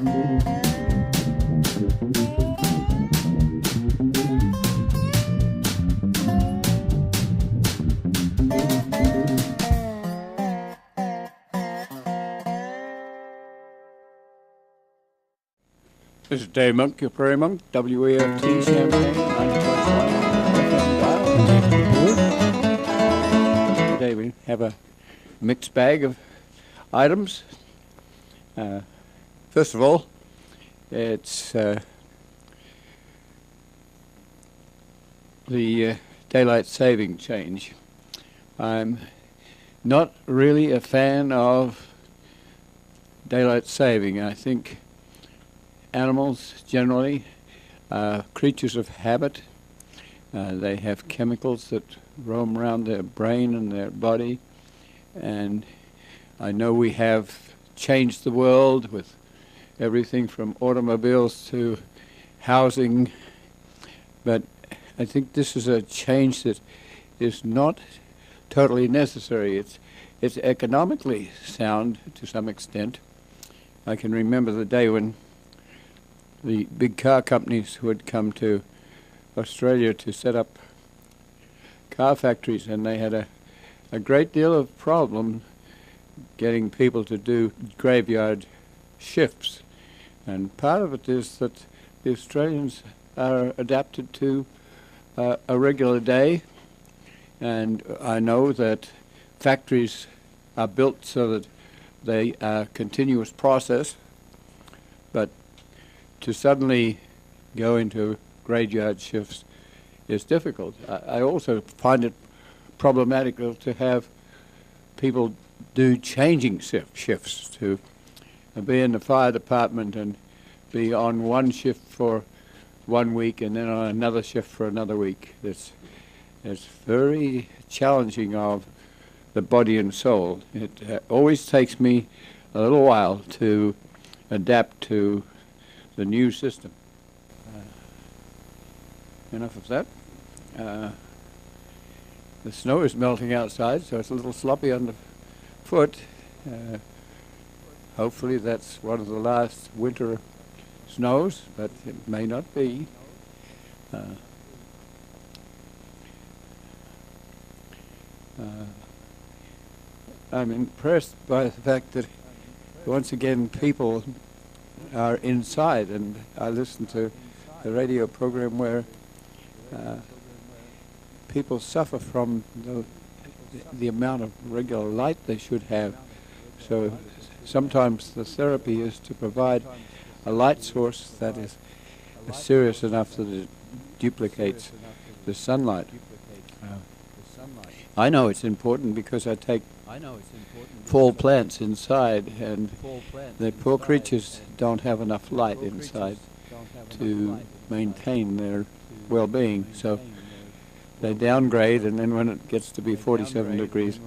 This is Dave Monk, your Prairie Monk, WEFT Champaign, 9.1. Today we have a mixed bag of items. First of all, it's the daylight saving change. I'm not really a fan of daylight saving. I think animals generally are creatures of habit. They have chemicals that roam around their brain and their body, and I know we have changed the world with everything from automobiles to housing, but I think this is a change that is not totally necessary. It's economically sound to some extent. I can remember the day when the big car companies who had come to Australia to set up car factories, and they had a great deal of problem getting people to do graveyard shifts. And part of it is that the Australians are adapted to a regular day, and I know that factories are built so that they are continuous process, but to suddenly go into graveyard shifts is difficult. I also find it problematical to have people do changing shifts, to be in the fire department and be on one shift for 1 week and then on another shift for another week. It's very challenging of the body and soul. It always takes me a little while to adapt to the new system. Enough of that. The snow is melting outside, so it's a little sloppy underfoot. Hopefully that's one of the last winter snows, but it may not be. I'm impressed by the fact that once again people are inside, and I listen to the radio program where people suffer from the amount of regular light they should have. So sometimes the therapy is to provide a light source that is serious enough that it duplicates the sunlight. I know it's important because I take fall plants inside, and the poor creatures don't have enough light inside to maintain their well-being, so they downgrade, and then when it gets to be 47 degrees,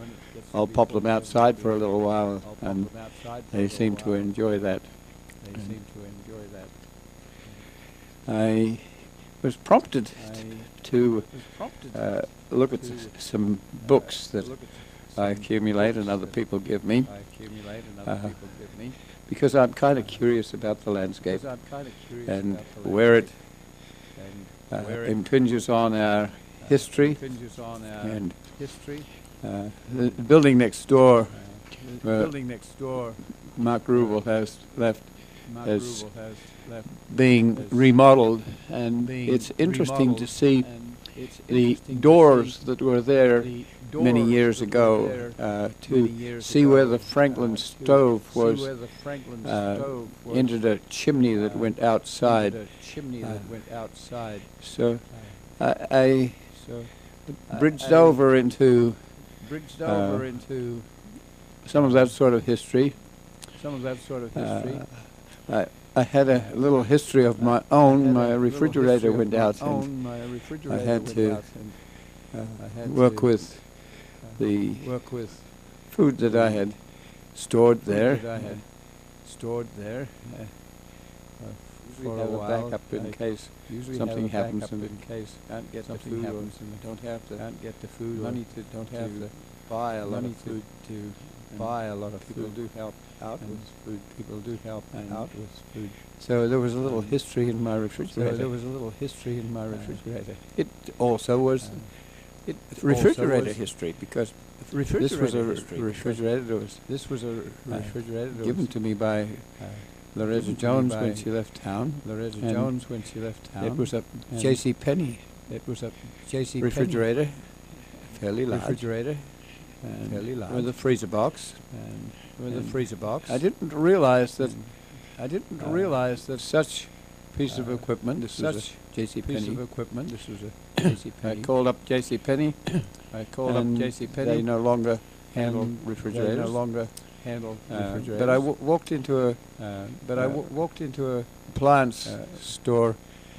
I'll pop them outside for a little while, and they seem to enjoy that. I was prompted to look at some books that I accumulate and other people give me, because I'm kind of curious about the landscape and where it impinges on our history. And the building next door, Mark Rubel has left as being remodeled, and it's interesting to see the doors that were there many years ago, to see where the Franklin stove was entered a chimney that went outside. So I bridged over into some of that sort of history. I had a little history of my own. My refrigerator went out, and I had to work with the food that I had stored there. For a while, backup in case something happens, and in case can't get the food, don't have the money to buy a lot of food to buy a lot of people food. do help out And with food. people do help out with food. So there was a little And history in my So refrigerator. there was a little history in my refrigerator. It also was It refrigerator was history, because refrigerator this was a history, because refrigerator that was this was a refrigerator that given was to me by Loretta given to me Jones by when she left town. Loretta And Jones when she left town. It was a And J.C. Penney It was a J.C. refrigerator, fairly large, refrigerator, and fairly large, with a freezer box. and with a and freezer box. I didn't realize that I didn't realize that such piece of equipment, this was such a J.C. piece Penney. of equipment. This was a J.C. I Penney. called up J.C. Penney. I called up and J.C. They Penney. no longer handle and refrigerators. They no longer handle refrigerators. But I walked into a walked into a appliance store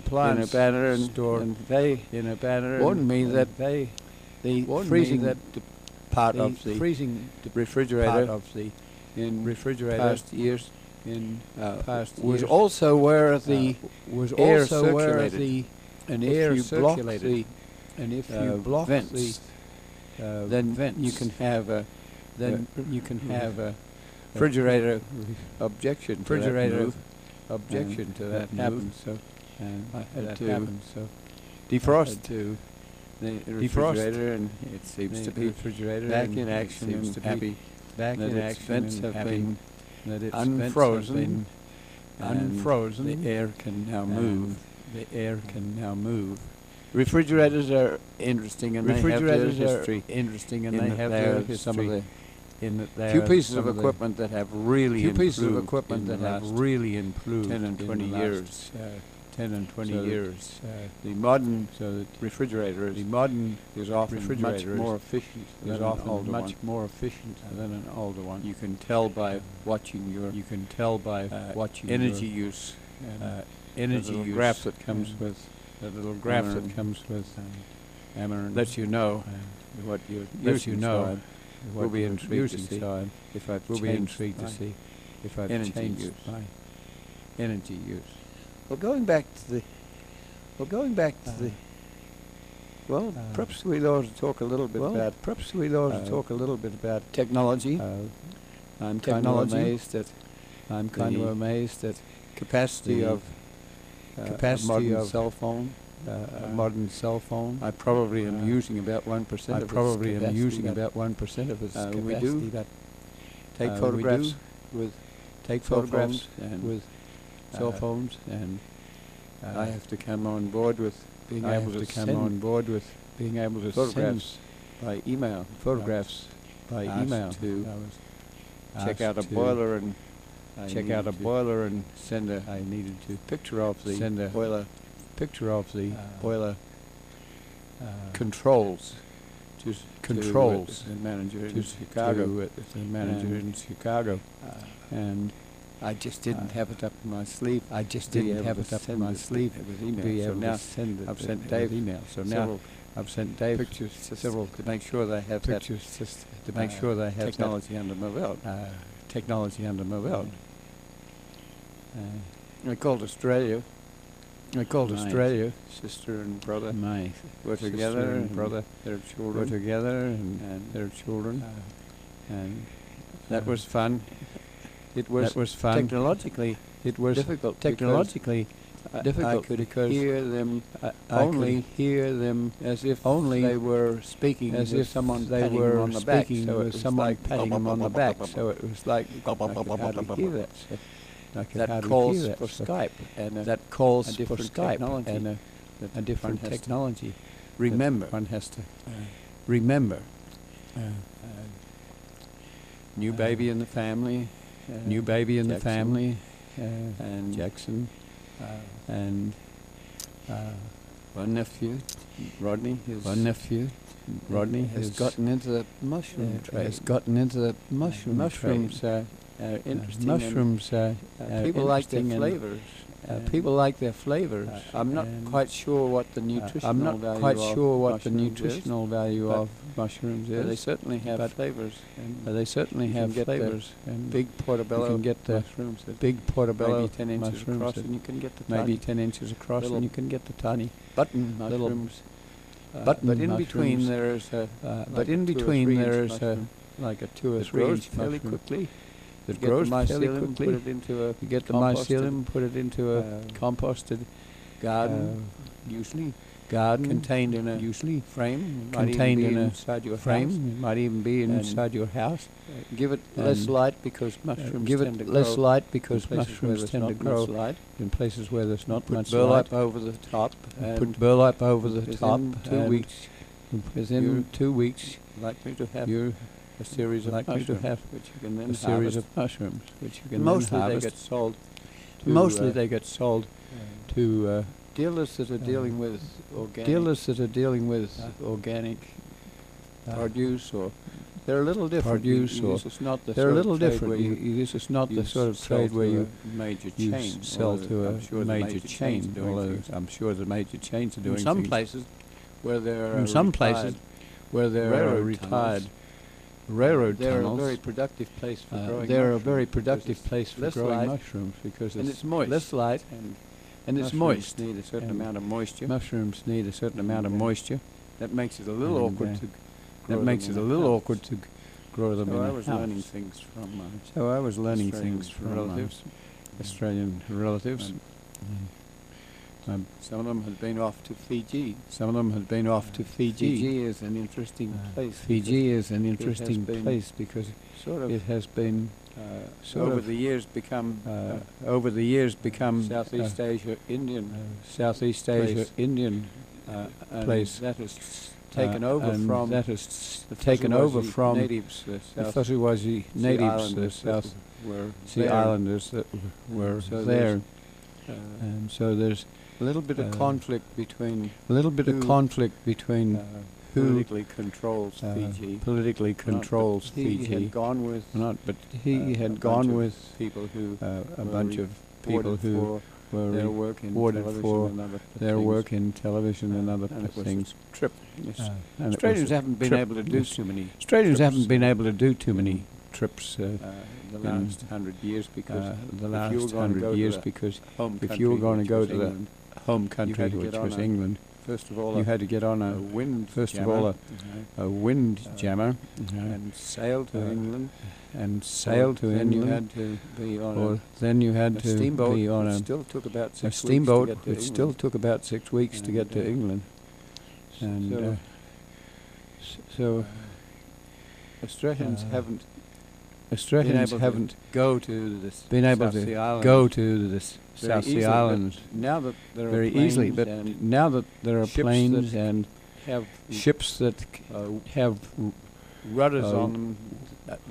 in a banner, and, store and they in a banner warned me that they the warned freezing me that part the of the freezing refrigerator part of the in refrigerator past years in past was years also where the was air also where circulated. the and air if you block circulated. And if you block vents, the then vents, you can have a then you can have a refrigerator objection to that refrigerator move. objection to that move. happened. So And I had that to happened. So defrost to the defrost refrigerator, and it seems the to be refrigerator back and in it action seems and to be happy back that in its action vents and have happy been that its unfrozen, vents have been unfrozen. The air can now and move. The air can now move. Refrigerators are interesting, and Refrigerators they have their are history. interesting, and in they that have they their are some of history. the In that they few are pieces some of the equipment that have really few pieces of improved equipment in that the have last really improved 10 and in 20 the last, years. 10 and 20 So years. The modern So that refrigerator the modern is often much refrigerator more efficient is than an often older much one. more efficient than an older one. You can tell by watching your You can tell by watching energy your, use. energy the little use. graph that comes and with the little graph Amarin. that comes with Amarin. lets you know what you're lets you using. know So what we'll be you're intrigued to using. see So if I've we'll be changed intrigued to my see if I've energy changed use. my energy use. Well, going back to the well, uh, perhaps we ought to talk a little bit about perhaps we ought to talk a little bit about technology. I'm kind of technology. amazed at I'm kind of the amazed at capacity the of capacity a modern of cell phone. a modern cell phone. I probably am uh, using about 1% I of its probably am capacity, using but about 1% of its capacity. we do But take we photographs do with take cell photographs phones, and with cell phones, and I have to come on board with being I able have to to come send on board with being able to photographs by email. send photographs by asked email. to I was check out a asked to boiler, and I check out a needed to boiler and send a I needed to picture of the send a boiler picture of the boiler controls to controls the manager in to Chicago. to the manager And, in Chicago, and I just didn't have it up my sleeve. I just to be didn't able have to it up send my it sleeve with to email. be So able now to send it I've sent with Dave email. So now several I've sent Dave pictures to several to make sure they have pictures just to make sure they have technology under my belt. technology under my belt. I called Australia. I called My Australia. Sister and brother My were sister together, and brother their were children, together, and and their children, and that was fun. It was that was fun. technologically It was difficult. technologically I difficult could because hear them I only could hear them as if only they were speaking as with if someone they patting were them on the back. speaking So it with was someone like patting them on the back. So it was like I could hardly hear that. So I could that hardly calls hear that. for So Skype and that calls a for different Skype technology and that a different one has to technology. remember. that one has to remember. New baby in the family. New baby in the Jackson, family, and Jackson, and one nephew, Rodney. one nephew, Rodney, has gotten into the mushroom trade. has gotten into the mushroom Mushrooms trade. are interesting. Mushrooms and, people like their interesting and, flavors. people like their flavors. I'm not and, quite sure what the nutritional I'm not value quite of sure what the mushrooms nutritional value but- of mushrooms is. They is. certainly have but- flavors. And They certainly you can have get the flavors. And big portobello you can get the mushrooms that big portobello maybe 10 inches mushrooms across, that and you can get the maybe tiny 10 inches across, little and you can get the tiny button little mushrooms. button But in between mushrooms. there is a But like in a 2 or between 3 there inch is a mushroom like a 2 or It 3 grows inch fairly mushroom. quickly. It Get grows the fairly mycelium, quickly. Put it into a You get the composted, mycelium, put it into a composted garden, usually garden, contained in a usually frame, contained in a inside your frame. house. It might even be And inside your house. Give it less And, light because mushrooms give tend to it less grow light because in places where mushrooms there's tend to not grow much light. in places where there's not Put much burlap light. over the top, and Put burlap over the within top. 2 and weeks Within 2 weeks, likely to have you're a series of likely to mushrooms, have which you can then a series harvest. of mushrooms, which you can Mostly then they harvest. get sold to Mostly they get sold to dealers that are dealing with organic dealers that are dealing with organic uh, produce, or they're a little different. produce, or This is not the they're a sort of little trade different. where you This is not the you sort of sell trade where to you a major you chain, sell although to I'm a sure the major chain. chains are doing Although things. I'm sure the major chains are doing In some things. places where there are In some places where there are railroad retired tunnels, railroad they're a tunnels, very productive place for growing they're a mushrooms very because productive it's place for less growing light mushrooms because and it's moist. less light and it's mushrooms moist. need a certain And amount of moisture. Mushrooms need a certain amount of And, moisture. That makes it a little and, awkward to grow That makes them it a in little house. awkward to grow them So in I a was house. learning things from So I was learning Australian things from relatives. Australian relatives. Some of them had been off to Fiji. Some of them had been off to Fiji. Fiji is an interesting place. Fiji is an interesting been place because Sort of it has been sort over of the years become over the years become Southeast Asia Indian Southeast Asia place. Indian and place. that has taken over and from that has the taken over Fuzzy from natives, the South Fuzzy natives, the Islanders that South were Sea there. Islanders that were So there, there's, and so there's a little bit of conflict between a little bit of who, conflict between who politically controls Fiji. politically controls He Fiji. had gone with But he a had bunch gone of with people who a were bunch of people reported who for were their work in rewarded television for and other their things. work in television and other and it was things. a trip. Yes. And it was Australians a haven't been trip. able to do Yes. too many Australians trips haven't been able to do too many trips the in last 100 years because the if last you were going to go 100 to years the because home if country, you were going to which go was to the England, home country, had to which get was on a- England, first of all you had to get on a a wind first of jammer, all a wind jammer and sail to England, and sail to then England, you had to be on or then you had a to steamboat, be on which a still took about 6 weeks to steamboat, get to which still England. took about 6 weeks to get to And, England. And so- so Australians haven't Australians been able haven't to go to the been able South to Sea Islands go to the very South Sea easily, but Islands now that there are very easily, planes but and now that there are ships planes that and have ships that have rudders uh, on them,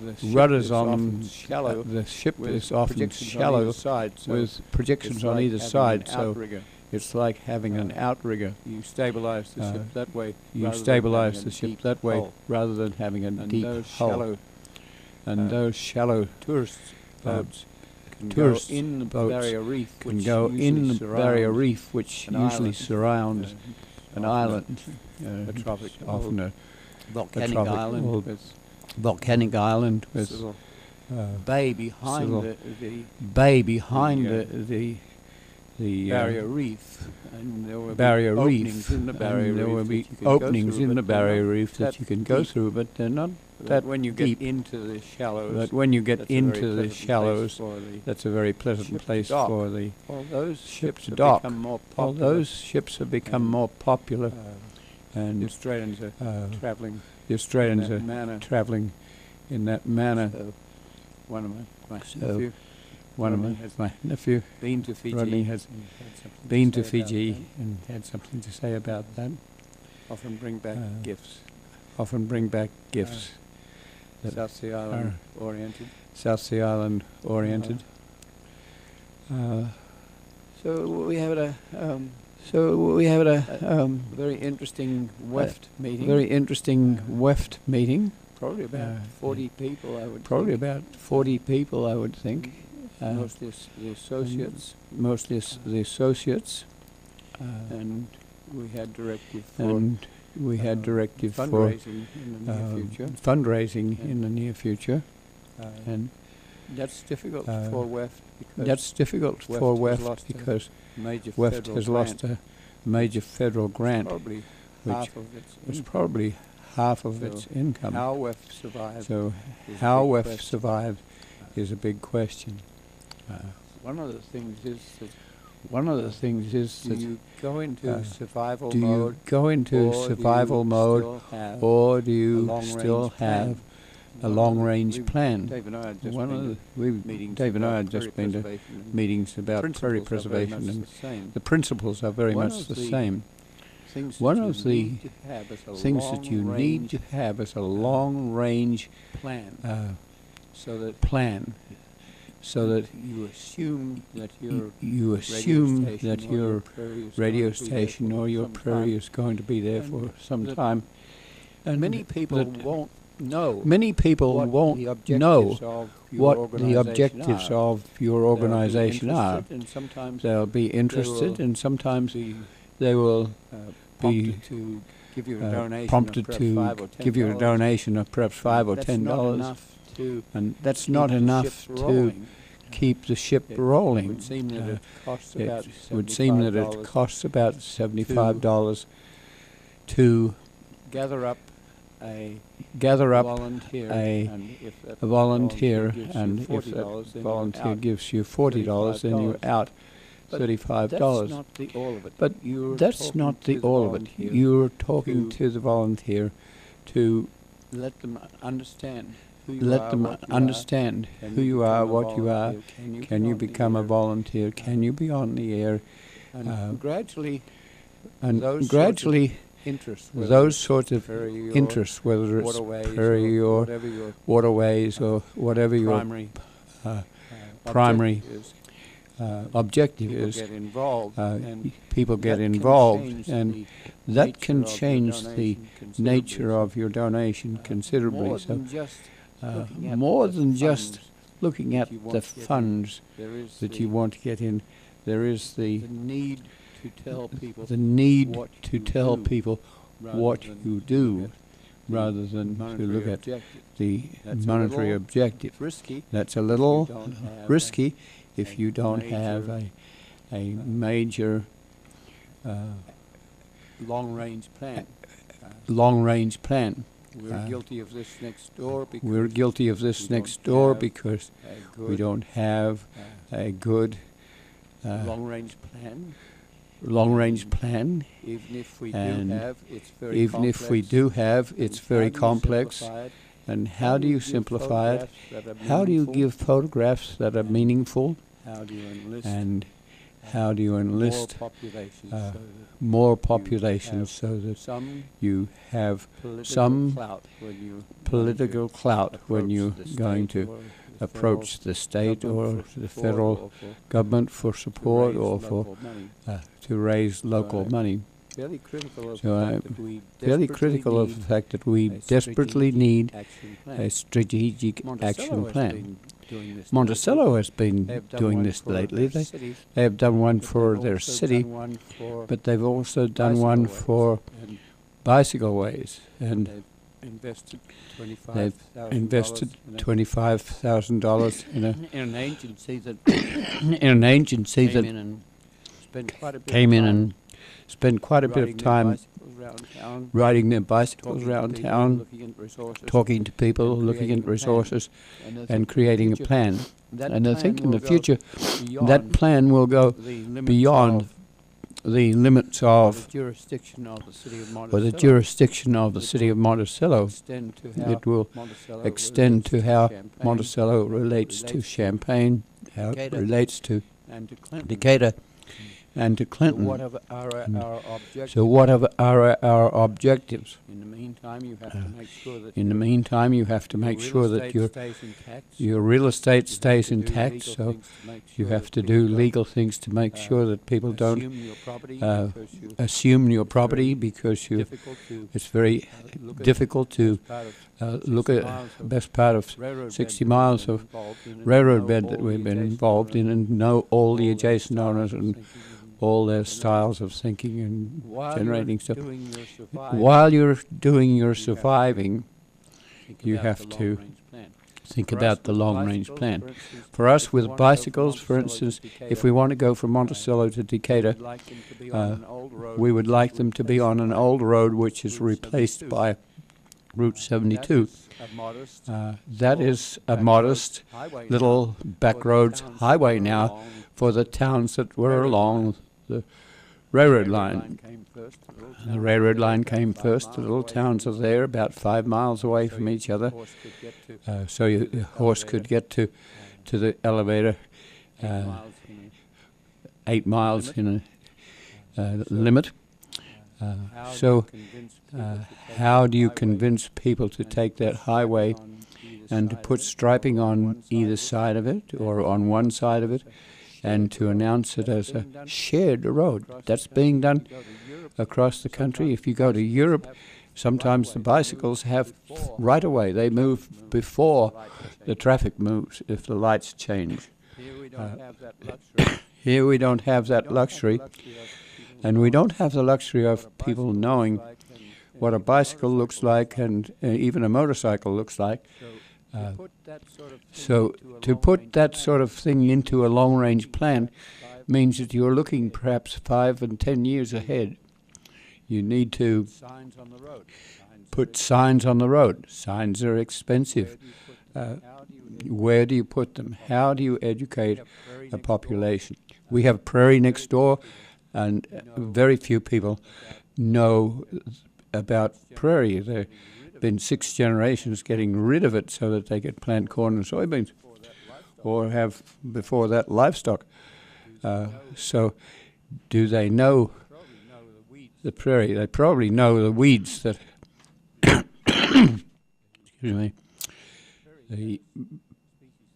the ship rudders is on often them, shallow, the ship with is often projections on shallow either side, so with projections it's on like either having side, an so outrigger. it's like having an outrigger. You stabilize the ship that way. You rather than stabilize having the a ship deep that way hull. rather than having a And deep those hull. shallow And those shallow tourist uh, boats can tourist go in the boats barrier reef, can which go usually in the barrier surrounds reef, which an usually island, surrounds an often island, a tropic, often a volcanic tropic island old with volcanic island this with little uh, bay behind little the bay behind the, the barrier reef, and there will barrier be reef, openings in the barrier and there reef will that be you can go openings through, in but the they're barrier not reef that that you can go deep. through, but they're not But that when you deep. get into the shallows, But when you get that's a very into the pleasant place shallows, for the that's a very pleasant ship to place dock. for the all those ship ships to have dock. become more all popular. those ships have become and, more popular, The and Australians are travelling the Australians in that are manner. travelling in that manner. So one of my So nephew one of Rodney has my nephew been to Fiji. Rodney has and had something been to say about Fiji that. and had something to say about that. Often bring back gifts. Often bring back gifts. that South Sea Island oriented. South Sea Island oriented. So we had a very interesting WEFT meeting. Very interesting WEFT meeting. Probably about 40 people, I would Probably think. about 40 people, I would think. Mostly the associates. Mostly the associates. And we had directive for And we had directive for fundraising in the near future. fundraising in the near future. And That's difficult for WEFT because that's difficult WEFT for has WEFT lost a because major WEFT federal has grant. lost a major federal grant, Probably which half of its was probably half of So its income. how WEFT survived. So is a how big WEFT question. survived is a big question. One of the things is that Do you go into survival do you mode, go into or do survival you mode, still have or do a you long-range still plan? have a long-range plan? Dave and I have just One been of to the, we've, meetings Dave and I about have just prairie been to preservation, and meetings about prairie principles are very preservation, much and the same. the principles are very One much of the the same. Things One that of you the need to have as a things that you need to have as a long-range plan, so that you assume that your you assume that your radio station or your prairie is going to be there And for some that time. And many people that won't know many people what won't the objectives know of your what the organization objectives are. of your They'll be organization are. interested, and sometimes They'll be interested, and sometimes be they will prompted to give you a donation prompted of perhaps to $5 or give you a $10. donation of perhaps $5 or That's $10, not enough to and that's keep not the enough ships to rolling. keep the ship It rolling. would seem that it costs It about would seem that it $75 costs about $75 to gather up a gather up volunteer, a and if that a volunteer, gives you and if $40, that then you're volunteer out gives you $40, then you're $35. out But $35. That's not the all of it. But You're that's talking not to the all of it. volunteer You're talking to to the volunteer to let them understand who you let are, them what you understand Can who you are, become a what you are. volunteer? Can you be on the become a air? volunteer? Can you be on the air? And gradually, And those gradually, interests, whether those it's sorts of prairie or interests, whether it's waterways prairie or whatever your waterways or whatever your primary primary objective objective people is, get involved, and people get that can involved, change and the that can nature of your change the donation considerably. nature of your donation considerably. More So, than just looking at more the than just funds looking that at you want the to get in, funds there is that the, you want to get in, there is the need to tell people need what to you tell do, people rather what than you look do, at rather than to monetary look at objective. the That's a monetary little objective. risky. That's a if you little don't have risky if a you don't have major, a major long-range plan. long-range plan. We're guilty of this next door because We're guilty of this we next don't door have because a we good don't have a good long-range plan. long-range plan. Even if we do And have, it's very Even if we complex. do have, it's And very how do you complex. simplify it? And how do you give simplify it? photographs that are How do you meaningful? give photographs that are And meaningful? How do you enlist And how do you enlist more population uh, so more have population so that that some you have political some clout when you political clout when you're approach the going state to or the approach the state government or for the support federal or for government for support raise or for local money. to raise local I'm money. Fairly critical of So the I'm fact that we Fairly desperately critical of the need fact that we a desperately strategic need action plan. a strategic Monticello action has plan. been doing this Monticello has lately. been They have done doing one this for lately. their They, cities, they have done one but for they've their also city, done one for but they've also done bicycle one ways, for and bicycle ways, and they've invested they've invested $25,000 $25,000 in an agency that in an agency came that in and spent quite a bit came of in time and spent quite a bit of time riding their bicycles around town, talking to people, looking at resources, and creating a plan. And I think in the future, that plan will go beyond the limits of the jurisdiction of the city of or the Monticello. jurisdiction of the city of Monticello. Extend to how It will Monticello extend to relates how Champaign, Monticello relates to Champaign, how it Decatur, relates to and to Clinton. Decatur, and to So Clinton. whatever our objective. So whatever are our objectives. In the meantime, you have to make sure that In the meantime, you have to make sure that your real estate stays intact, so you have to do legal things to make sure that people don't assume your property because you. It's very difficult to look at the best part of 60 miles of railroad bed that we've been involved in and know all the adjacent owners and all their styles of thinking and generating stuff. While you're doing your surviving, you have to think about the long-range plan. For us, with bicycles, for instance, if we want to go from Monticello to Decatur, we would like them to be on an old road which is replaced by Route 72. That is a modest little backroads highway now for the towns that were along the railroad line. The railroad line came first. The little towns are there, about 5 miles away from each other, so your horse could get to the elevator. 8 miles in a limit. So how do you convince people to take that highway and to put striping on either side of it or on one side of it, and to announce it as a shared road? That's being done across the country. If you go to Europe, sometimes the bicycles have right away. They move before the traffic moves if the lights change. Here we don't have that luxury, and we don't have the luxury of people knowing what a bicycle looks like and even a motorcycle looks like. So to put that sort of thing into a long-range plan means that you're looking perhaps 5 and 10 years ahead. You need to put signs on the road. Signs are expensive. Where do you put them? How do you educate a population? We have Prairie next door, and very few people know about Prairie. There have been 6 generations getting rid of it so that they could plant corn and soybeans, or have, before that, livestock. So do they know the Prairie? They probably know the weeds that excuse me. The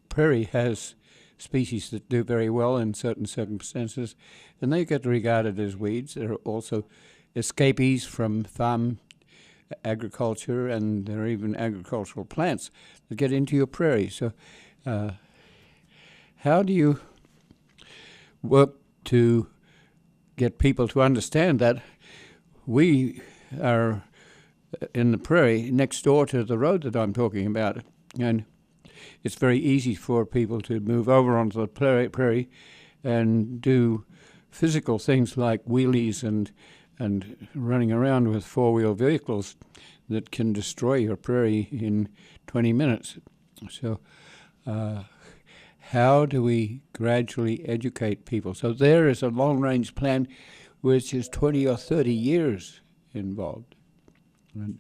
Prairie has species that do very well in certain circumstances, and they get regarded as weeds. There are also escapees from farm agriculture, and there are even agricultural plants that get into your prairie. So how do you work to get people to understand that we are in the prairie next door to the road that I'm talking about, and it's very easy for people to move over onto the prairie and do physical things like wheelies and running around with 4-wheel vehicles that can destroy your prairie in 20 minutes. So how do we gradually educate people? So there is a long-range plan which is 20 or 30 years involved. And,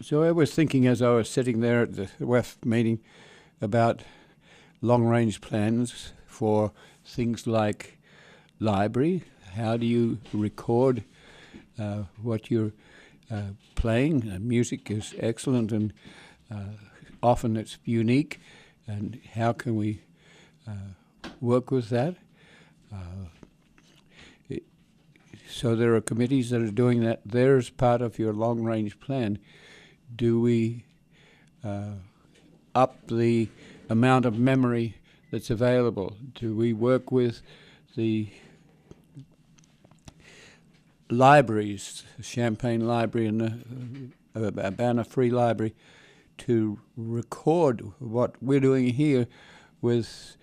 so I was thinking as I was sitting there at the WEFT meeting about long-range plans for things like library. How do you record what you're playing? Music is excellent, and often it's unique, and how can we work with that? So there are committees that are doing that. There's part of your long-range plan. Do we up the amount of memory that's available? Do we work with the libraries, the Champaign Library and the Urbana Free Library, to record what we're doing here with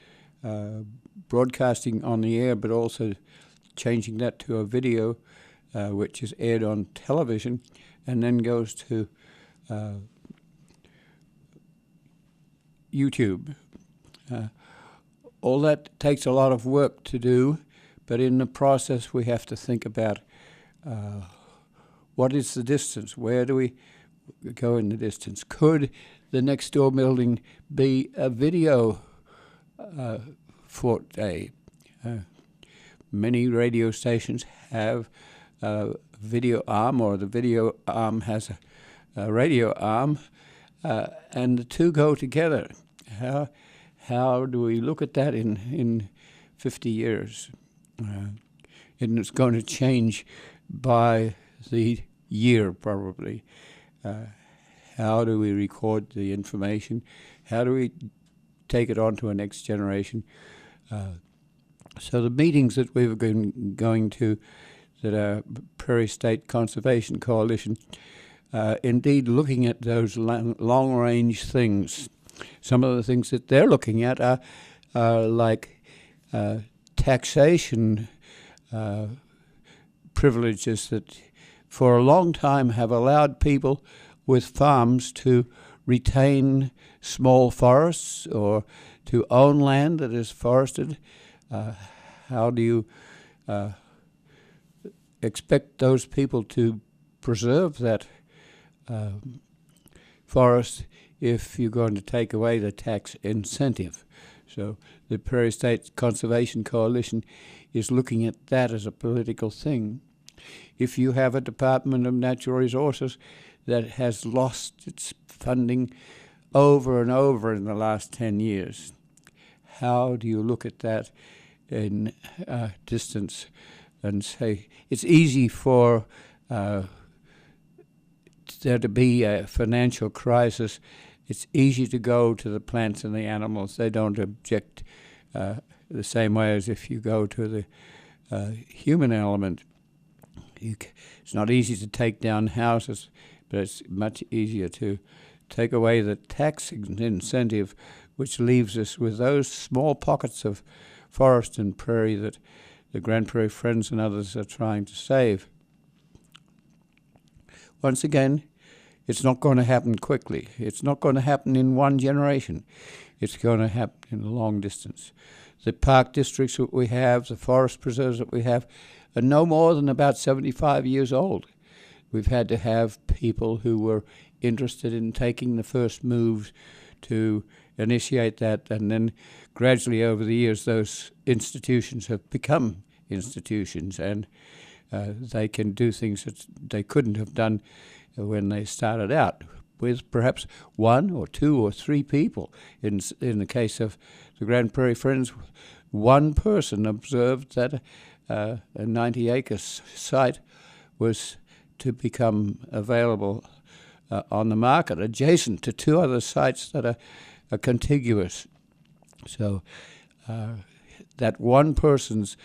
broadcasting on the air, but also changing that to a video which is aired on television and then goes to YouTube. All that takes a lot of work to do, but in the process we have to think about what is the distance? Where do we go in the distance? Could the next door building be a video forte? Many radio stations have a video arm, or the video arm has a radio arm, and the two go together. How do we look at that in 50 years? And it's going to change by the year, probably. How do we record the information? How do we take it on to a next generation? So the meetings that we've been going to, that are Prairie State Conservation Coalition, indeed looking at those long-range things. Some of the things that they're looking at are like taxation, privileges that for a long time have allowed people with farms to retain small forests or to own land that is forested. How do you expect those people to preserve that forest if you're going to take away the tax incentive? So the Prairie State Conservation Coalition is looking at that as a political thing. If you have a Department of Natural Resources that has lost its funding over and over in the last 10 years, how do you look at that in distance and say it's easy for there to be a financial crisis? It's easy to go to the plants and the animals. They don't object the same way as if you go to the human element. It's not easy to take down houses, but it's much easier to take away the tax incentive, which leaves us with those small pockets of forest and prairie that the Grand Prairie Friends and others are trying to save. Once again, it's not going to happen quickly. It's not going to happen in one generation. It's going to happen in a long distance. The park districts that we have, the forest preserves that we have, are no more than about 75 years old. We've had to have people who were interested in taking the first moves to initiate that, and then gradually over the years those institutions have become institutions, and they can do things that they couldn't have done when they started out, with perhaps one or two or three people. In the case of the Grand Prairie Friends, one person observed that a 90-acre site was to become available on the market, adjacent to two other sites that are contiguous. So that one person's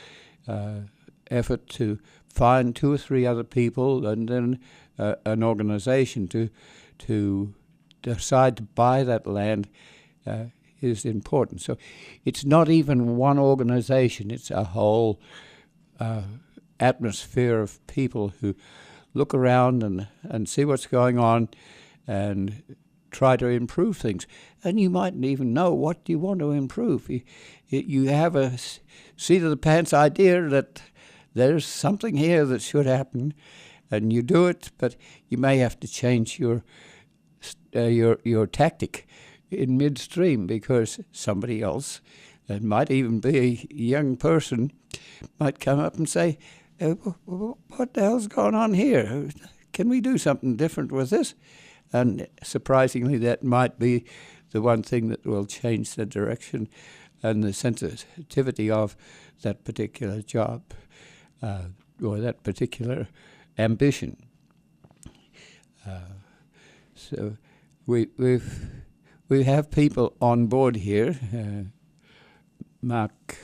effort to find two or three other people and then an organization to decide to buy that land is important. So it's not even one organization, it's a whole atmosphere of people who look around and see what's going on and try to improve things. And you mightn't even know what you want to improve. You have a seat-of-the-pants idea that there's something here that should happen, and you do it, but you may have to change your tactic in midstream because somebody else, it might even be a young person, might come up and say, what the hell's going on here? Can we do something different with this? And surprisingly, that might be the one thing that will change the direction and the sensitivity of that particular job or that particular ambition. So we have people on board here. Mark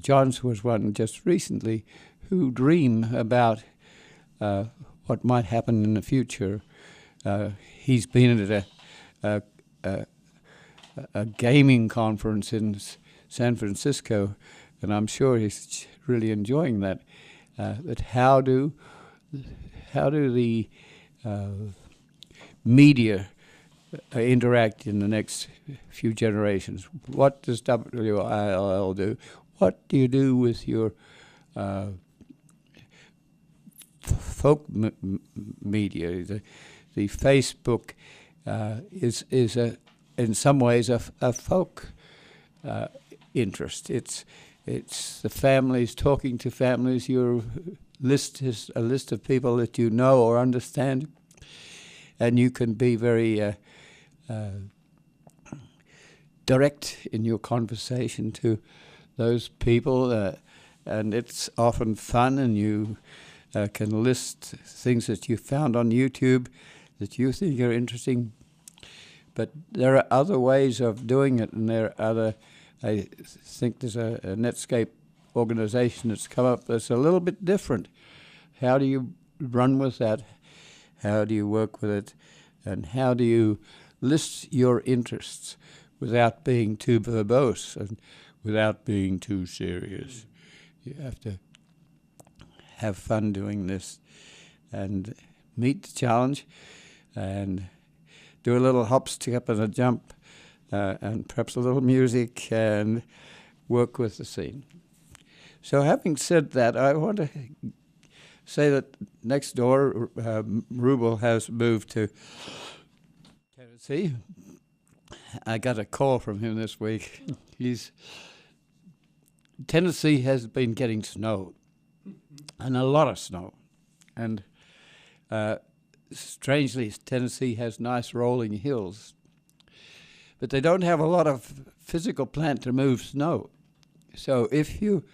Johns was one just recently who dream about what might happen in the future. He's been at a gaming conference in San Francisco, and I'm sure he's really enjoying that. But how do the media interact in the next few generations? What does WILL do? What do you do with your folk media? The Facebook is in some ways a folk interest. It's the families talking to families. Your list is a list of people that you know or understand, and you can be very direct in your conversation to those people, and it's often fun, and you can list things that you found on YouTube that you think are interesting. But there are other ways of doing it, and there are other, I think there's a Netscape organization that's come up that's a little bit different. How do you run with that? How do you work with it? And how do you list your interests without being too verbose and without being too serious? You have to have fun doing this and meet the challenge and do a little hop, skip, and a jump, and perhaps a little music and work with the scene. So having said that, I want to say that next door, Rubel has moved to Tennessee. I got a call from him this week. Tennessee has been getting snow, and a lot of snow. And strangely, Tennessee has nice rolling hills, but they don't have a lot of physical plant to move snow. So if you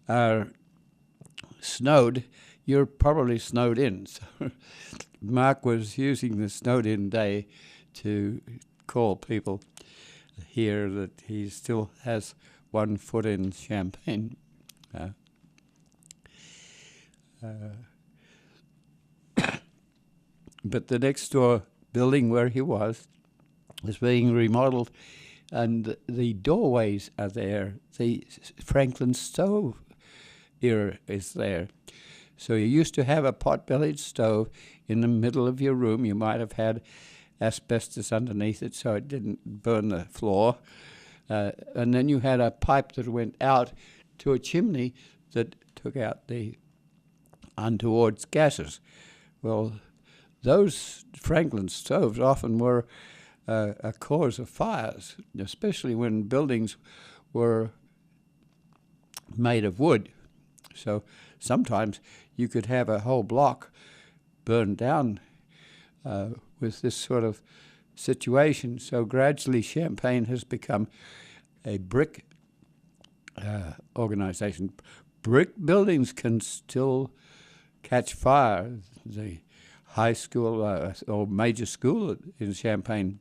are snowed, you're probably snowed in. So Mark was using the snowed in day to call people here that he still has 1 foot in Champaign. But the next door building where he was being remodeled, and the doorways are there. The Franklin stove era is there. So you used to have a pot-bellied stove in the middle of your room. You might have had asbestos underneath it so it didn't burn the floor. And then you had a pipe that went out to a chimney that took out the untoward gases. Well, those Franklin stoves often were a cause of fires, especially when buildings were made of wood. So sometimes you could have a whole block burned down with this sort of situation. So gradually Champaign has become a brick organization. Brick buildings can still catch fire. The high school or major school in Champaign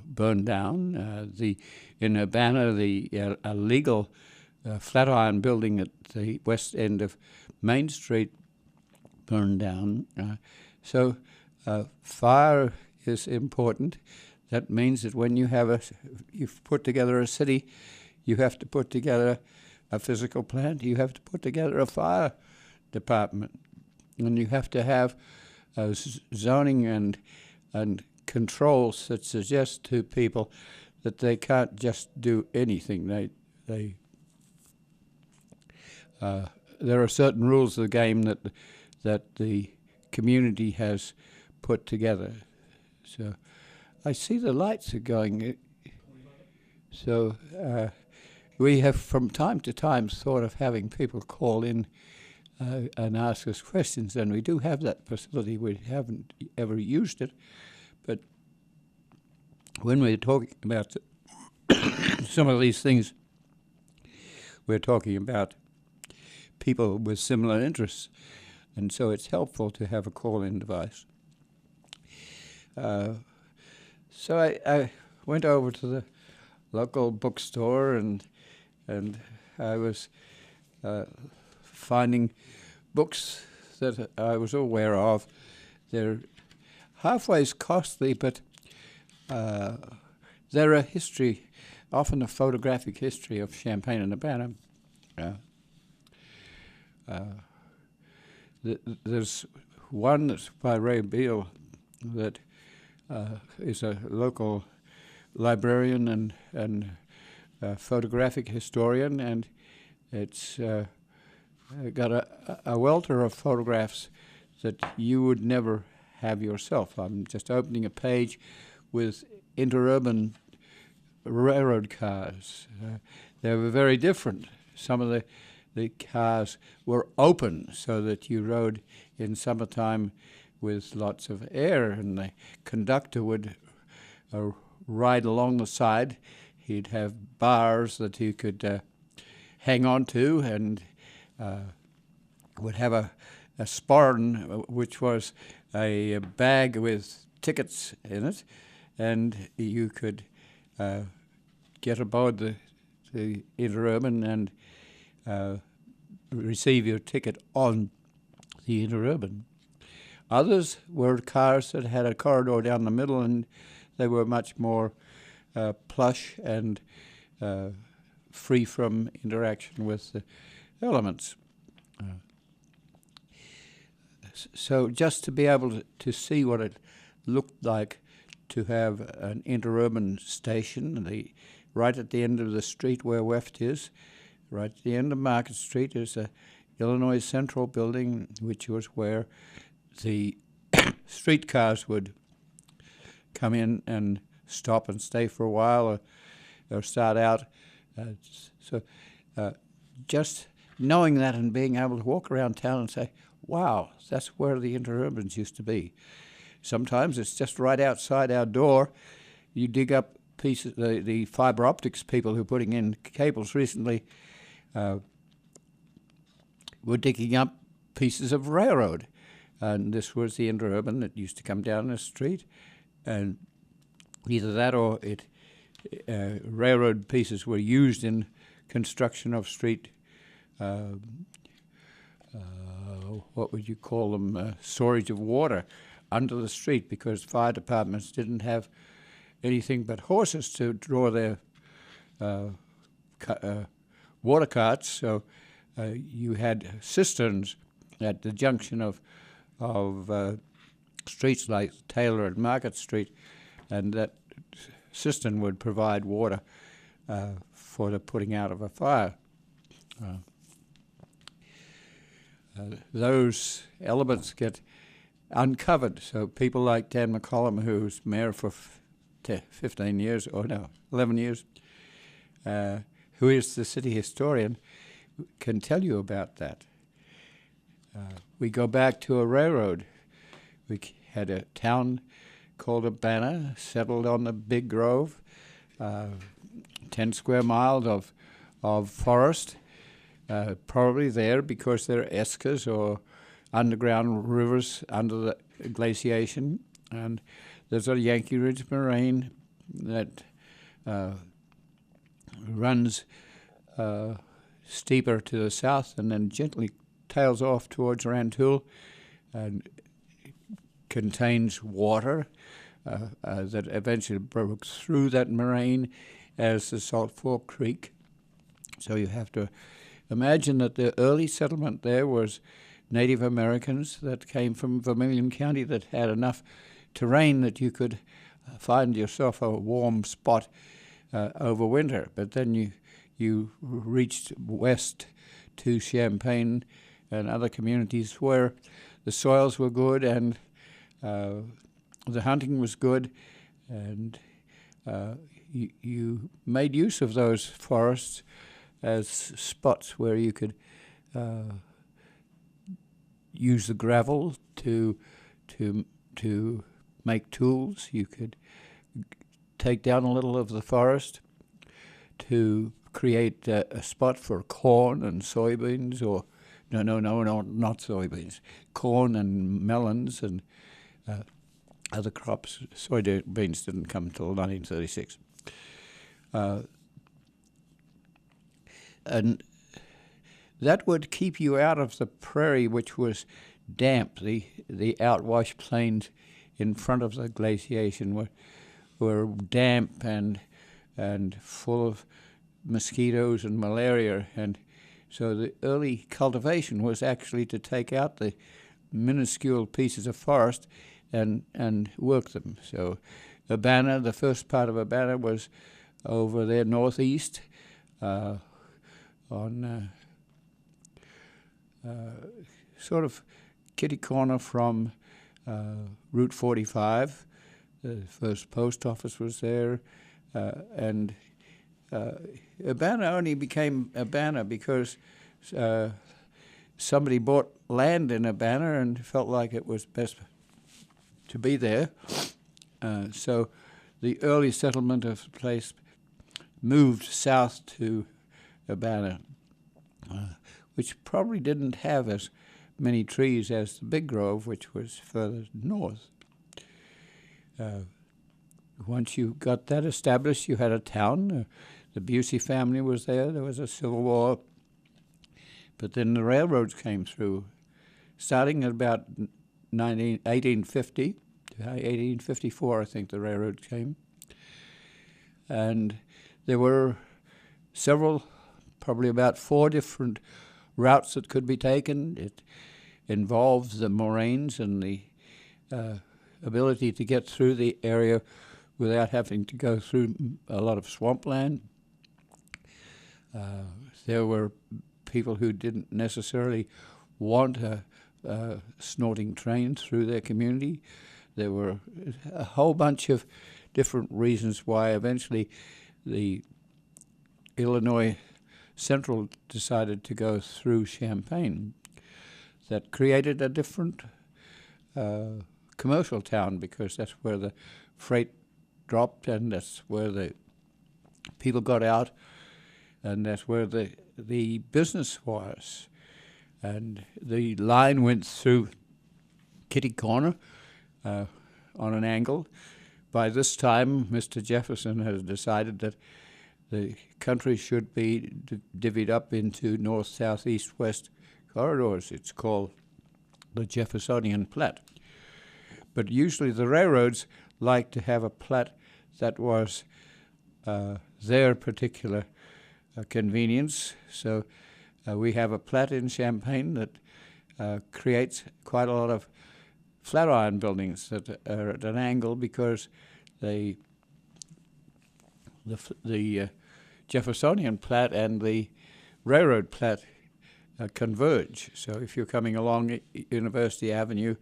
burned down. In Urbana, the illegal Flatiron building at the west end of Main Street burned down. So fire is important. That means that when you've put together a city, you have to put together a physical plant. You have to put together a fire department, and you have to have zoning and controls that suggest to people that they can't just do anything. There are certain rules of the game that the community has put together. So I see the lights are going. So we have from time to time thought of having people call in and ask us questions, and we do have that facility. We haven't ever used it, but when we're talking about some of these things, we're talking about people with similar interests, and so it's helpful to have a call-in device. So I went over to the local bookstore, and I was finding books that I was aware of. They're halfway costly, but they're a history, often a photographic history of Champaign and Urbana. There's one that's by Ray Beale that is a local librarian and photographic historian, and it's got a welter of photographs that you would never have yourself. I'm just opening a page with interurban railroad cars. They were very different. Some of the cars were open so that you rode in summertime with lots of air, and the conductor would ride along the side. He'd have bars that you could hang on to, and would have a sporran, which was a bag with tickets in it, and you could get aboard the interurban and receive your ticket on the interurban. Others were cars that had a corridor down the middle, and they were much more plush and free from interaction with the elements. So just to be able to see what it looked like to have an interurban station, right at the end of the street where WEFT is, right at the end of Market Street is a Illinois Central building, which was where the streetcars would come in and stop and stay for a while or start out. Just knowing that and being able to walk around town and say, wow, that's where the interurbans used to be. Sometimes it's just right outside our door. You dig up pieces, the fiber optics people who are putting in cables recently were digging up pieces of railroad. And this was the interurban that used to come down the street. And either that or railroad pieces were used in construction of street, what would you call them, storage of water under the street, because fire departments didn't have anything but horses to draw their water carts. So you had cisterns at the junction of streets like Taylor and Market Street, and that cistern would provide water for the putting out of a fire. Those elements get uncovered. So people like Dan McCollum, who's mayor for 15 years, or no, 11 years, who is the city historian, can tell you about that. We go back to a railroad. We had a town called Urbana, settled on the Big Grove, 10 square miles of forest, probably there because there are eskers or underground rivers under the glaciation. And there's a Yankee Ridge moraine that runs steeper to the south and then gently tails off towards Rantoul and contains water that eventually broke through that moraine as the Salt Fork Creek. So you have to imagine that the early settlement there was Native Americans that came from Vermilion County that had enough terrain that you could find yourself a warm spot over winter. But then you reached west to Champaign and other communities where the soils were good and the hunting was good, and you made use of those forests as spots where you could use the gravel to make tools. You could take down a little of the forest to create a spot for corn and soybeans, or no, not soybeans, corn and melons and other crops. Soybeans didn't come until 1936. And that would keep you out of the prairie, which was damp. The outwash plains in front of the glaciation were damp and full of mosquitoes and malaria. And so the early cultivation was actually to take out the minuscule pieces of forest and work them. So Urbana, the first part of Urbana was over there northeast on sort of kitty corner from Route 45. The first post office was there, and Urbana only became Urbana because somebody bought land in Urbana and felt like it was best to be there. So the early settlement of the place moved south to Urbana, which probably didn't have as many trees as the Big Grove, which was further north. Once you got that established, you had a town. The Busey family was there. There was a Civil War. But then the railroads came through, starting at about 1850. 1854, I think, the railroad came. And there were several, probably about 4 different routes that could be taken. It involves the moraines and the ability to get through the area without having to go through a lot of swampland. There were people who didn't necessarily want snorting trains through their community. There were a whole bunch of different reasons why eventually the Illinois Central decided to go through Champaign. That created a different commercial town, because that's where the freight dropped, and that's where the people got out, and that's where the business was. And the line went through Kitty Corner on an angle. By this time, Mr. Jefferson has decided that the country should be divvied up into north, south, east, west corridors. It's called the Jeffersonian Plat. But usually the railroads like to have a plat that was their particular convenience. So we have a plat in Champaign that creates quite a lot of flatiron buildings that are at an angle, because the Jeffersonian Plat and the railroad plat converge. So if you're coming along University Avenue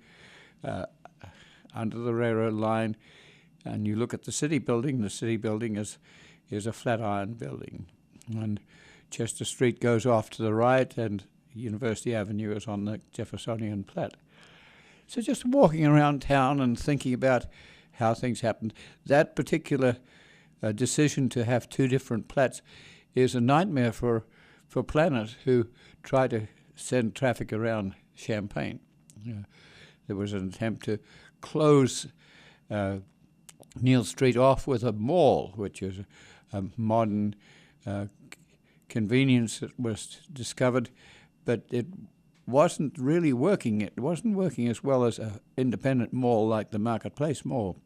under the railroad line and you look at the city building is a flatiron building. And Chester Street goes off to the right, and University Avenue is on the Jeffersonian Plat. So just walking around town and thinking about how things happened, that particular decision to have two different plats is a nightmare for planners who try to send traffic around Champaign. There was an attempt to close Neal Street off with a mall, which is a modern convenience that was discovered, but it wasn't really working. It wasn't working as well as an independent mall like the Marketplace Mall.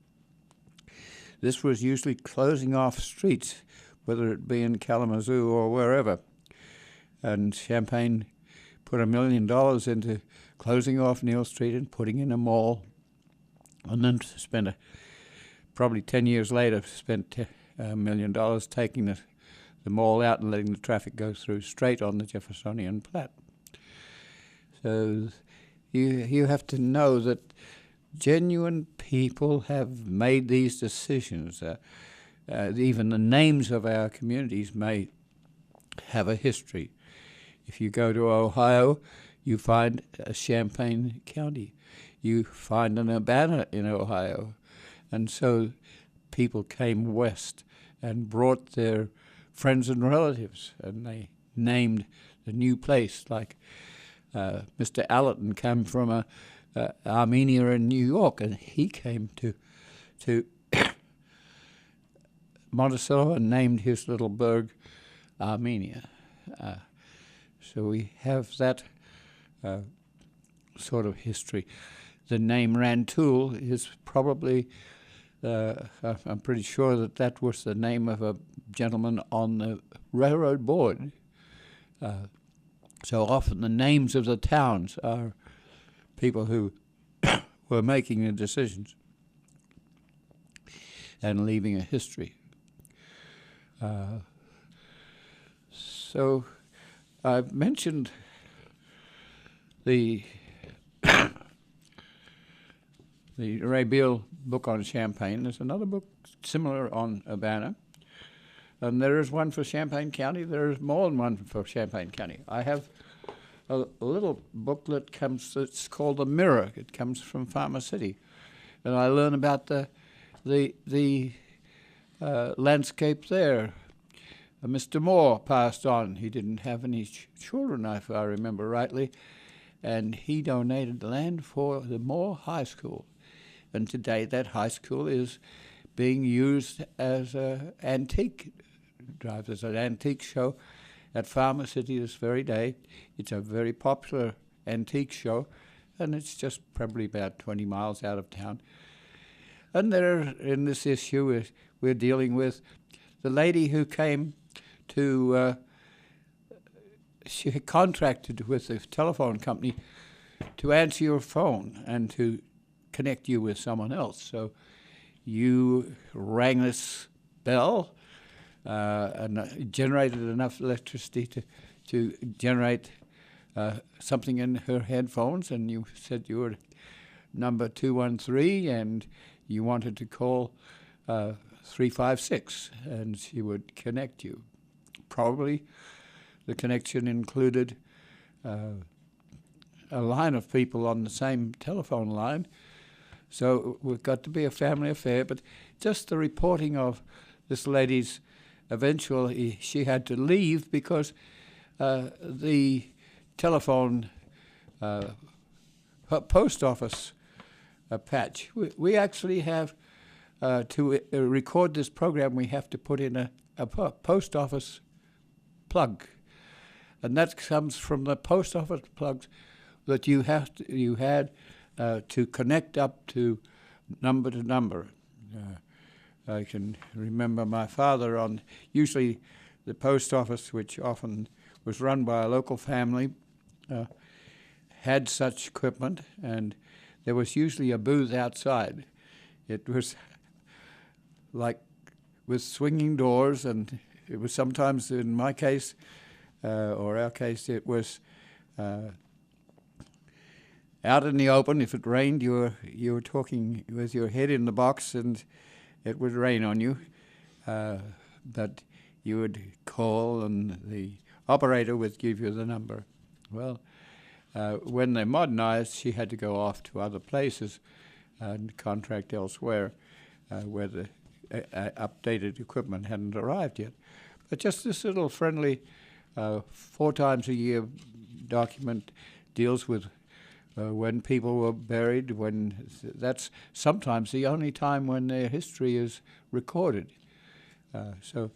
This was usually closing off streets, whether it be in Kalamazoo or wherever. And Champaign put $1 million into closing off Neal Street and putting in a mall, and then spent probably 10 years later, spent $1 million taking the mall out and letting the traffic go through straight on the Jeffersonian Plat. So you have to know that genuine people have made these decisions. Even the names of our communities may have a history. If you go to Ohio, you find a Champaign County. You find an Urbana in Ohio. And so people came west and brought their friends and relatives, and they named the new place. Like Mr. Allerton came from Armenia in New York, and he came to Monticello and named his little burg Armenia. So we have that sort of history. The name Rantoul is probably, I'm pretty sure that was the name of a gentleman on the railroad board. So often the names of the towns are people who were making the decisions and leaving a history. So I've mentioned the Ray Beale book on Champaign. There's another book similar on Urbana. And there is one for Champaign County. There is more than one for Champaign County. I have a little booklet it's called The Mirror. It comes from Farmer City. And I learn about the landscape there. Mr. Moore passed on. He didn't have any children, if I remember rightly, and he donated the land for the Moore High School. And today that high school is being used as an antique drive. There's an antique show at Farmer City this very day. It's a very popular antique show, and it's just probably about 20 miles out of town. And there, in this issue, we're dealing with the lady who came to she contracted with the telephone company to answer your phone and to connect you with someone else. So you rang this bell and generated enough electricity to generate something in her headphones, and you said you were number 213 and you wanted to call 356, and she would connect you. Probably the connection included a line of people on the same telephone line. So it got to be a family affair, but just the reporting of this lady's, eventually she had to leave because the telephone post office patch. We actually have, to record this program, we have to put in a post office plug. And that comes from the post office plugs that you had to connect up to number. I can remember my father on usually the post office, which often was run by a local family, had such equipment, and there was usually a booth outside. It was like with swinging doors, and it was sometimes, in my case, or our case, it was out in the open. If it rained, you were talking with your head in the box, and it would rain on you. But you would call, and the operator would give you the number. Well, when they modernized, she had to go off to other places and contract elsewhere where the updated equipment hadn't arrived yet. But just this little friendly 4 times a year document deals with when people were buried, when that's sometimes the only time when their history is recorded. So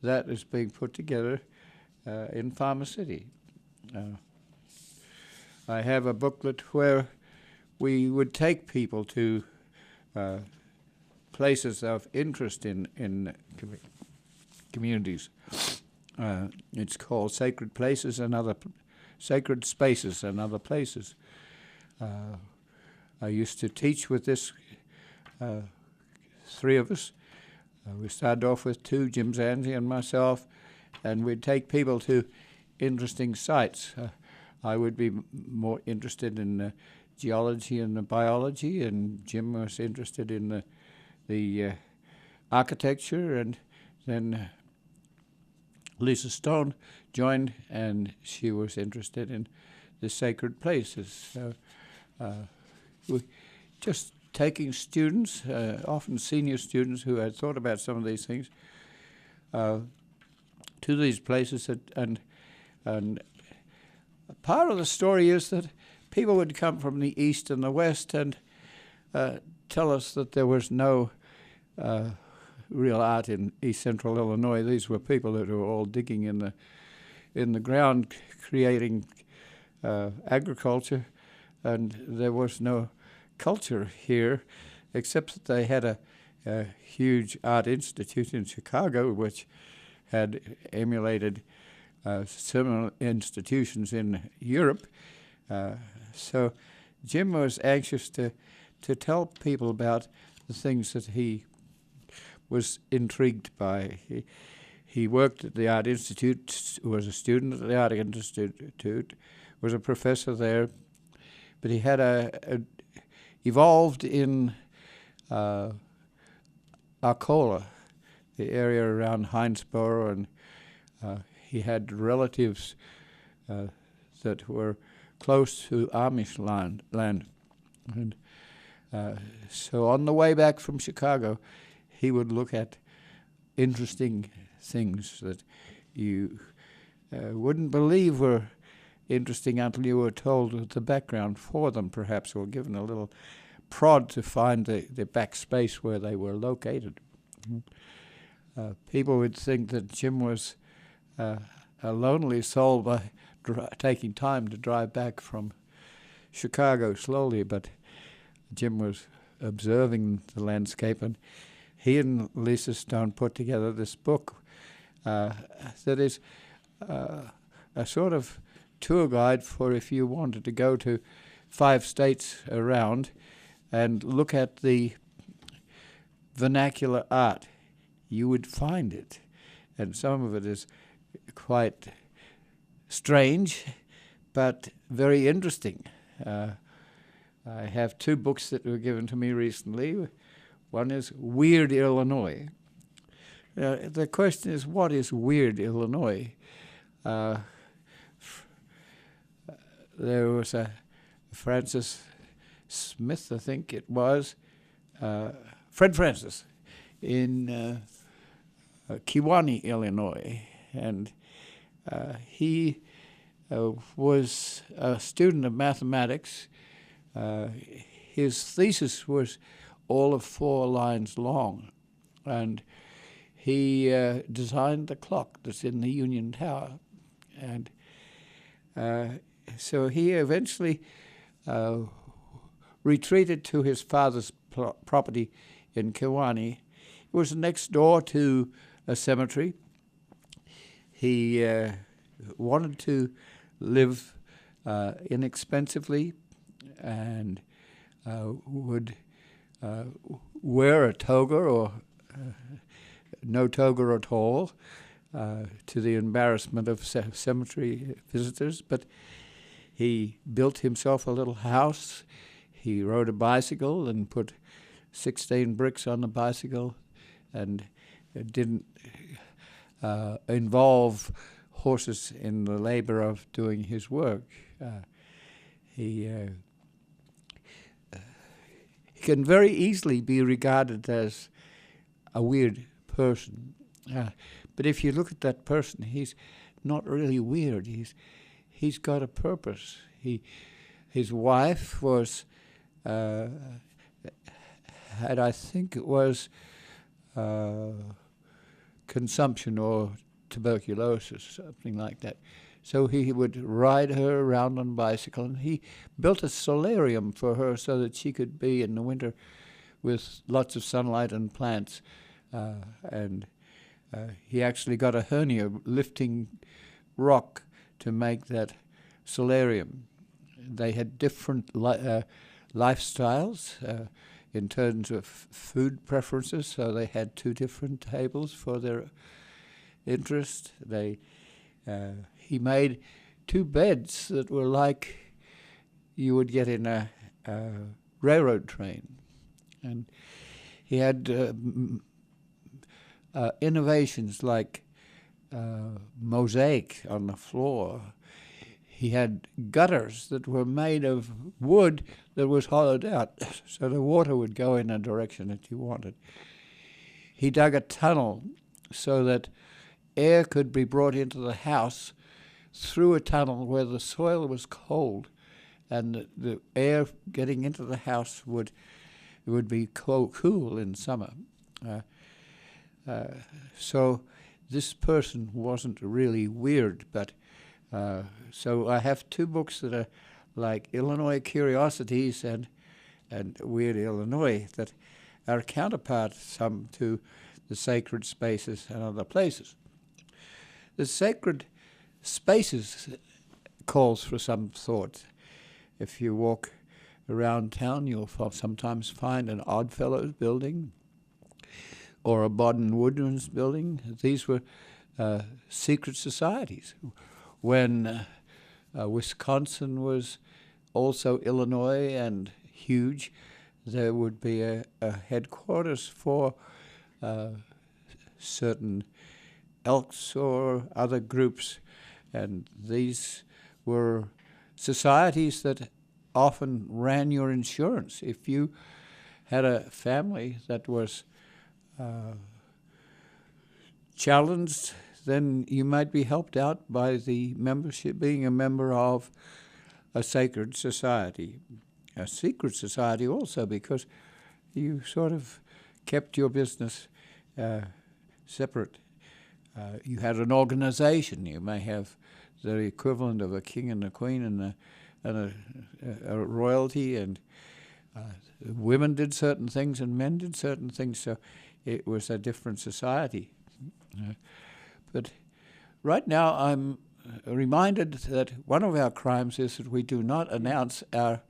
that is being put together in Farmer City. I have a booklet where we would take people to places of interest in communities. It's called Sacred Places and Other Sacred Spaces and Other Places. I used to teach with this 3 of us. We started off with 2, Jim Zanzi and myself, and we'd take people to interesting sites. I would be more interested in geology and the biology, and Jim was interested in the architecture, and then Lisa Stone joined, and she was interested in the sacred places. So we just taking students, often senior students who had thought about some of these things, to these places, and part of the story is that people would come from the east and the west and tell us that there was no real art in East Central Illinois. These were people that were all digging in the ground, creating agriculture, and there was no culture here, except that they had a huge art institute in Chicago, which had emulated similar institutions in Europe. So Jim was anxious to tell people about the things that he was intrigued by. He worked at the Art Institute, was a student at the Art Institute, was a professor there, but he had evolved in Arcola, the area around Hinesboro, and he had relatives that were close to Amish land. And so on the way back from Chicago, he would look at interesting things that you wouldn't believe were interesting until you were told the background for them, perhaps, or given a little prod to find the back space where they were located. People would think that Jim was a lonely soul by taking time to drive back from Chicago slowly, but Jim was observing the landscape, and he and Lisa Stone put together this book that is a sort of tour guide for if you wanted to go to 5 states around and look at the vernacular art. You would find it, and some of it is quite strange, but very interesting. I have 2 books that were given to me recently. One is Weird Illinois. The question is, what is Weird Illinois? There was a Francis Smith, I think it was, Fred Francis, in Kewanee, Illinois, and he was a student of mathematics. His thesis was all of 4 lines long, and he designed the clock that's in the Union Tower. And so he eventually retreated to his father's property in Kewanee. It was next door to a cemetery. He wanted to live inexpensively and would wear a toga or no toga at all, to the embarrassment of cemetery visitors. But he built himself a little house. He rode a bicycle and put 16 bricks on the bicycle, and it didn't involve horses in the labor of doing his work. He can very easily be regarded as a weird person. But if you look at that person, he's not really weird. He's got a purpose. His wife was had, I think it was consumption or tuberculosis, something like that. So he would ride her around on a bicycle, and he built a solarium for her so that she could be in the winter with lots of sunlight and plants. And he actually got a hernia lifting rock to make that solarium. They had different lifestyles in terms of food preferences, so they had 2 different tables for their interest. He made 2 beds that were like you would get in a railroad train. And he had innovations like mosaic on the floor. He had gutters that were made of wood that was hollowed out, so the water would go in a direction that you wanted. He dug a tunnel so that air could be brought into the house through a tunnel where the soil was cold, and the air getting into the house would be cool in summer. So this person wasn't really weird, but so I have 2 books that are like Illinois Curiosities and Weird Illinois that are counterparts some to the Sacred Spaces and other places. The Sacred Spaces calls for some thought. If you walk around town, you'll sometimes find an Oddfellows building or a Bodden Woodman's building. These were secret societies. When Wisconsin was also Illinois and huge, there would be a headquarters for certain elks or other groups, and these were societies that often ran your insurance. If you had a family that was challenged, then you might be helped out by the membership, being a member of a sacred society. A secret society also, because you sort of kept your business separate. You had an organization. You may have the equivalent of a king and a queen and a royalty, and women did certain things and men did certain things, so it was a different society. But Right now, I'm reminded that one of our crimes is that we do not announce our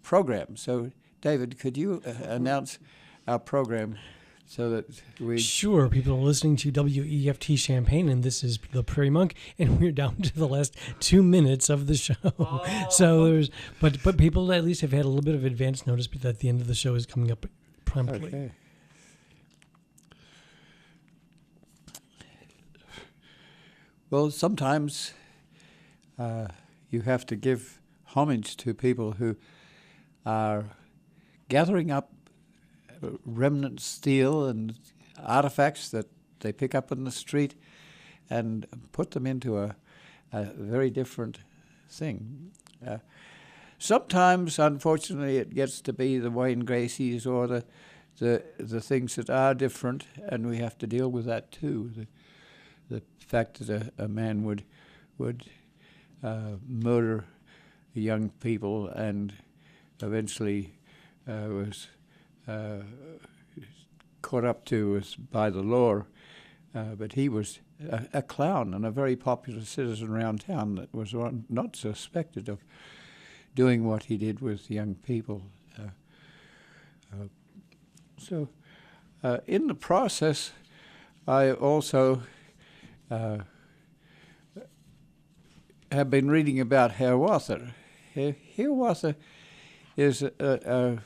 program. So, David, could you announce our program so that we... Sure. People are listening to WEFT Champaign, and this is the Prairie Monk, and we're down to the last 2 minutes of the show. Oh. So there's, but people at least have had a little bit of advance notice that the end of the show is coming up promptly. Okay. Well, sometimes you have to give homage to people who are gathering up remnant steel and artifacts that they pick up in the street and put them into a very different thing. Sometimes, unfortunately, it gets to be the Wayne Gracies or the things that are different, and we have to deal with that too. The fact that a man would murder young people and eventually was caught up to us by the law, but he was a clown and a very popular citizen around town that was not suspected of doing what he did with young people. So in the process, I also have been reading about Hiawatha. Hiawatha is a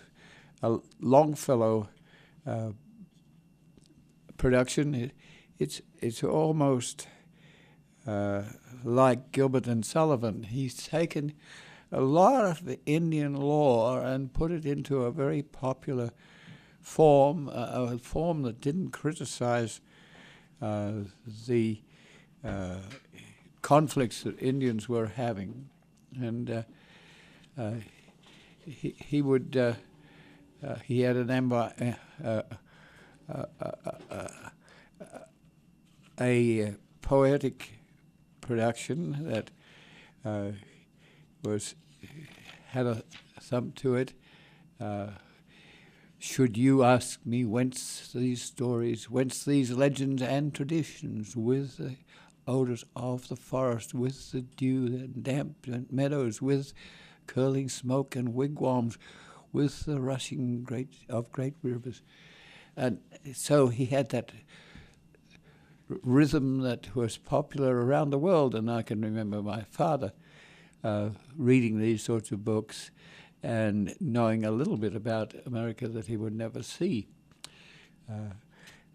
Longfellow production. It's almost like Gilbert and Sullivan. He's taken a lot of the Indian lore and put it into a very popular form, a form that didn't criticize the conflicts that Indians were having. And he would he had a poetic production that had some to it. Should you ask me whence these stories, whence these legends and traditions, with the odors of the forest, with the dew and damp meadows, with curling smoke and wigwams, with the rushing great rivers. And so he had that rhythm that was popular around the world, and I can remember my father reading these sorts of books and knowing a little bit about America that he would never see.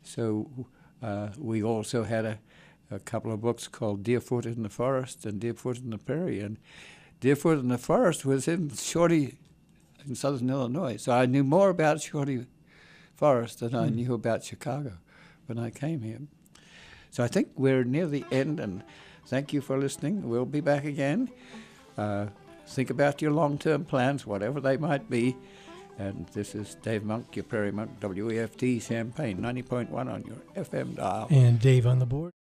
So we also had a couple of books called Deerfoot in the Forest and Deerfoot in the Prairie, and Deerfoot in the Forest was in Shorty in southern Illinois. So I knew more about Shorty Forest than I knew about Chicago when I came here. So I think we're near the end, and thank you for listening. We'll be back again. Think about your long-term plans, whatever they might be. And this is Dave Monk, your Prairie Monk, WEFT Champaign, 90.1 on your FM dial. And Dave on the board.